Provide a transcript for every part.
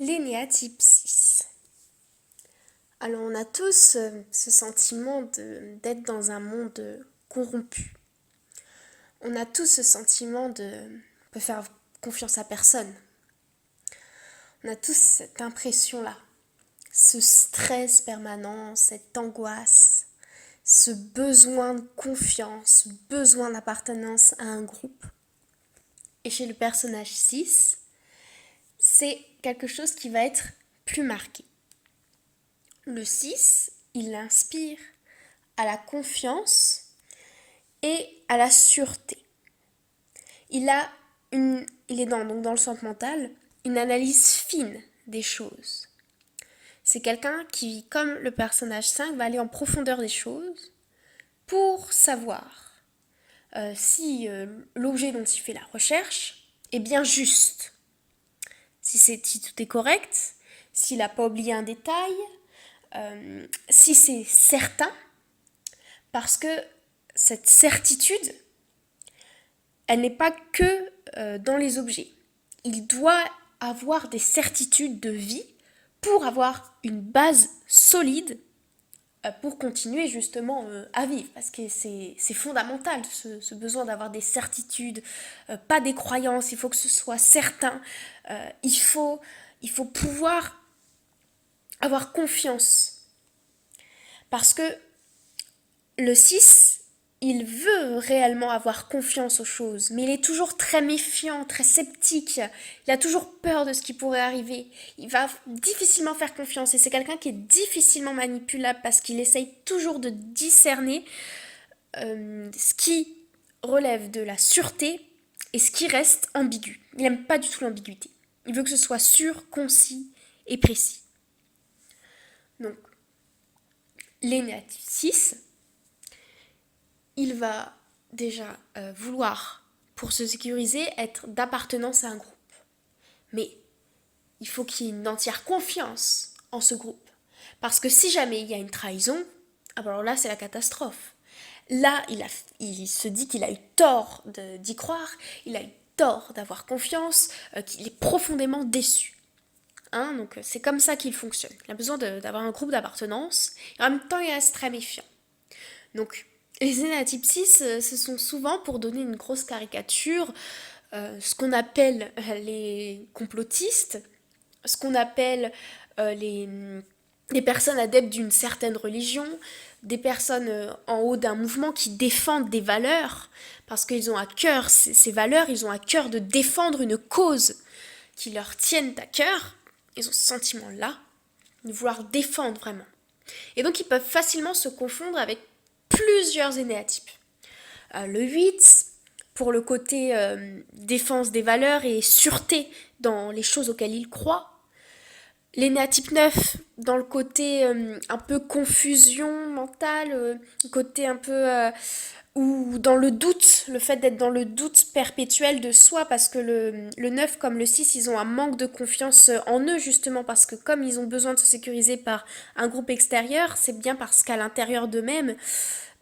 L'énéatype 6. Alors on a tous ce sentiment d'être dans un monde corrompu. On a tous ce sentiment de ne peut faire confiance à personne. On a tous cette impression-là, ce stress permanent, cette angoisse, ce besoin de confiance, ce besoin d'appartenance à un groupe. Et chez le personnage 6, c'est quelque chose qui va être plus marqué. Le 6, il inspire à la confiance et à la sûreté. Il est donc dans le centre mental, une analyse fine des choses. C'est quelqu'un qui, comme le personnage 5, va aller en profondeur des choses pour savoir si l'objet dont il fait la recherche est bien juste, si tout est correct, s'il n'a pas oublié un détail, si c'est certain, parce que cette certitude, elle n'est pas que dans les objets. Il doit avoir des certitudes de vie pour avoir une base solide pour continuer justement à vivre, parce que c'est fondamental ce besoin d'avoir des certitudes, pas des croyances, il faut que ce soit certain, il faut pouvoir avoir confiance, parce que le 6, il veut réellement avoir confiance aux choses, mais il est toujours très méfiant, très sceptique, il a toujours peur de ce qui pourrait arriver, il va difficilement faire confiance, et c'est quelqu'un qui est difficilement manipulable parce qu'il essaye toujours de discerner ce qui relève de la sûreté et ce qui reste ambigu. Il n'aime pas du tout l'ambiguïté, il veut que ce soit sûr, concis et précis. Donc, l'énéatype 6, il va déjà vouloir, pour se sécuriser, être d'appartenance à un groupe. Mais il faut qu'il y ait une entière confiance en ce groupe. Parce que si jamais il y a une trahison, alors là, c'est la catastrophe. Là, il se dit qu'il a eu tort d'y croire, il a eu tort d'avoir confiance, qu'il est profondément déçu. Donc c'est comme ça qu'il fonctionne. Il a besoin d'avoir un groupe d'appartenance, et en même temps, il reste très méfiant. Donc, les énéatypes 6, ce sont souvent, pour donner une grosse caricature, ce qu'on appelle les complotistes, ce qu'on appelle les personnes adeptes d'une certaine religion, des personnes en haut d'un mouvement qui défendent des valeurs, parce qu'ils ont à cœur ces valeurs, ils ont à cœur de défendre une cause qui leur tienne à cœur, ils ont ce sentiment-là, de vouloir défendre vraiment. Et donc ils peuvent facilement se confondre avec plusieurs énéatypes. Le 8, pour le côté défense des valeurs et sûreté dans les choses auxquelles il croit. L'énéatype 9, dans le côté un peu confusion mentale, côté un peu ou dans le doute, le fait d'être dans le doute perpétuel de soi, parce que le 9 comme le 6, ils ont un manque de confiance en eux, justement, parce que comme ils ont besoin de se sécuriser par un groupe extérieur, c'est bien parce qu'à l'intérieur d'eux-mêmes,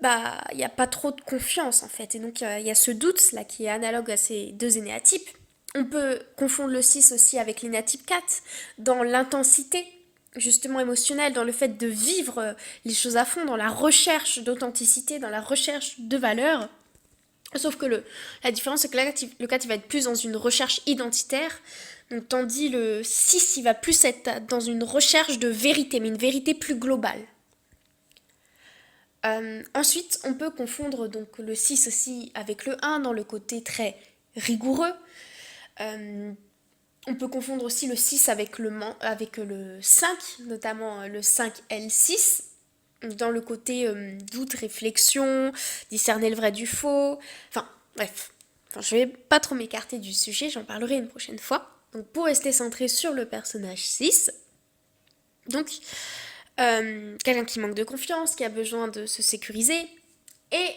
il n'y a pas trop de confiance, en fait. Et donc, il y a ce doute, là, qui est analogue à ces deux énéatypes. On peut confondre le 6 aussi avec l'énéatype 4, dans l'intensité, justement émotionnelle, dans le fait de vivre les choses à fond, dans la recherche d'authenticité, dans la recherche de valeur. Sauf que la différence, c'est que le 4, il va être plus dans une recherche identitaire, donc, tandis le 6, il va plus être dans une recherche de vérité, mais une vérité plus globale. Ensuite, on peut confondre donc le 6 aussi avec le 1 dans le côté très rigoureux. On peut confondre aussi le 6 avec le 5, notamment le 5L6, dans le côté doute, réflexion, discerner le vrai du faux. Enfin, bref. Je vais pas trop m'écarter du sujet, j'en parlerai une prochaine fois. Donc, pour rester centré sur le personnage 6, donc, quelqu'un qui manque de confiance, qui a besoin de se sécuriser. Et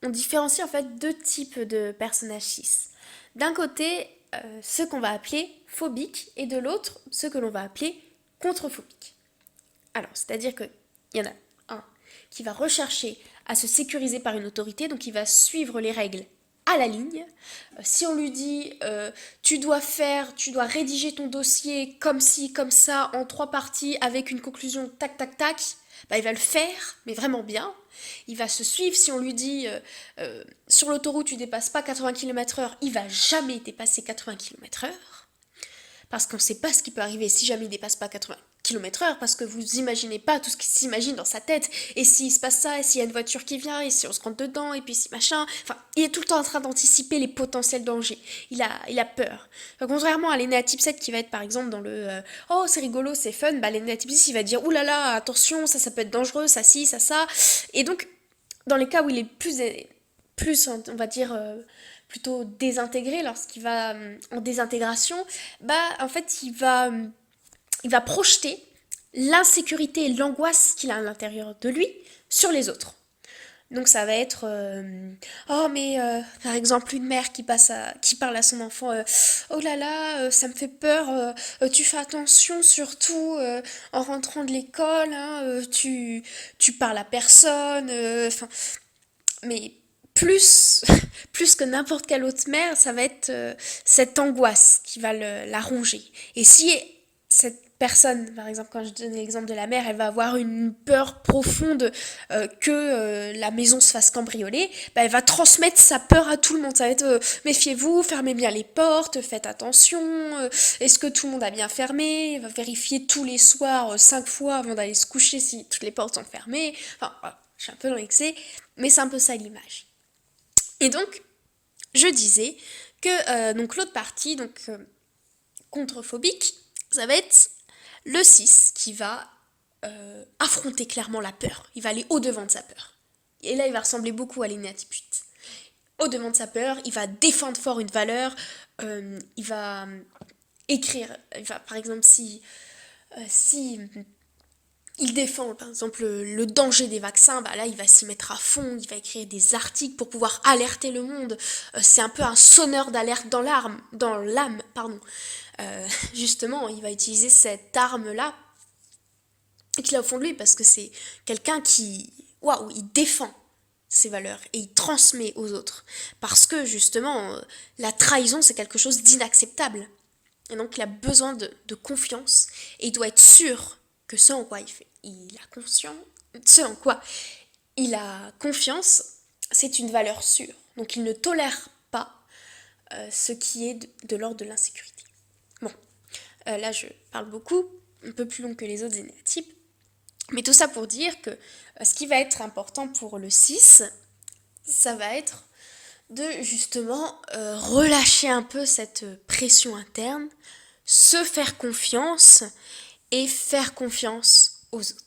on différencie en fait deux types de personnages 6. D'un côté, ceux qu'on va appeler phobiques, et de l'autre, ceux que l'on va appeler contrephobiques. Alors, c'est-à-dire qu'il y en a un qui va rechercher à se sécuriser par une autorité, donc il va suivre les règles à la ligne. Si on lui dit tu dois rédiger ton dossier comme ci, comme ça, en 3 parties, avec une conclusion tac tac tac, bah, il va le faire, mais vraiment bien. Il va se suivre. Si on lui dit sur l'autoroute tu dépasses pas 80 km/h, il va jamais dépasser 80 km/h. Parce qu'on ne sait pas ce qui peut arriver si jamais il dépasse pas 80 km/h, parce que vous imaginez pas tout ce qu'il s'imagine dans sa tête, et s'il se passe ça, et s'il y a une voiture qui vient, et si on se rentre dedans, et puis si machin, enfin, il est tout le temps en train d'anticiper les potentiels dangers, il a peur. Enfin, contrairement à l'aîné à type 7 qui va être par exemple dans le oh c'est rigolo, c'est fun, bah l'aîné à type 6 il va dire oulala, attention, ça peut être dangereux, ça ci, ça, et donc dans les cas où il est plus on va dire plutôt désintégré, lorsqu'il va en désintégration, bah en fait il va projeter l'insécurité et l'angoisse qu'il a à l'intérieur de lui sur les autres. Donc ça va être oh mais par exemple une mère qui parle à son enfant oh là là ça me fait peur, tu fais attention surtout en rentrant de l'école, hein, tu parles à personne, enfin mais plus, plus que n'importe quelle autre mère, ça va être cette angoisse qui va la ronger. Et si cette personne, par exemple, quand je donne l'exemple de la mère, elle va avoir une peur profonde que la maison se fasse cambrioler, bah, elle va transmettre sa peur à tout le monde. Ça va être méfiez-vous, fermez bien les portes, faites attention, est-ce que tout le monde a bien fermé, elle va vérifier tous les soirs 5 fois avant d'aller se coucher si toutes les portes sont fermées. Enfin, voilà, je suis un peu dans l'excès, mais c'est un peu ça l'image. Et donc, je disais que donc l'autre partie, donc contrephobique, ça va être le 6 qui va affronter clairement la peur. Il va aller au-devant de sa peur. Et là, il va ressembler beaucoup à l'aîné à type 8. Au-devant de sa peur, il va défendre fort une valeur, il va écrire, par exemple, si il défend par exemple le danger des vaccins, bah là il va s'y mettre à fond, il va écrire des articles pour pouvoir alerter le monde. C'est un peu un sonneur d'alerte dans l'âme, pardon. Justement, il va utiliser cette arme-là qu'il a au fond de lui parce que c'est quelqu'un qui, waouh, il défend ses valeurs et il transmet aux autres. Parce que justement, la trahison c'est quelque chose d'inacceptable. Et donc il a besoin de confiance et il doit être sûr que ce en quoi ce en quoi il a confiance, c'est une valeur sûre. Donc il ne tolère pas ce qui est de l'ordre de l'insécurité. Bon, là je parle beaucoup, un peu plus long que les autres énéatypes, mais tout ça pour dire que ce qui va être important pour le 6, ça va être de justement relâcher un peu cette pression interne, se faire confiance et faire confiance aux autres.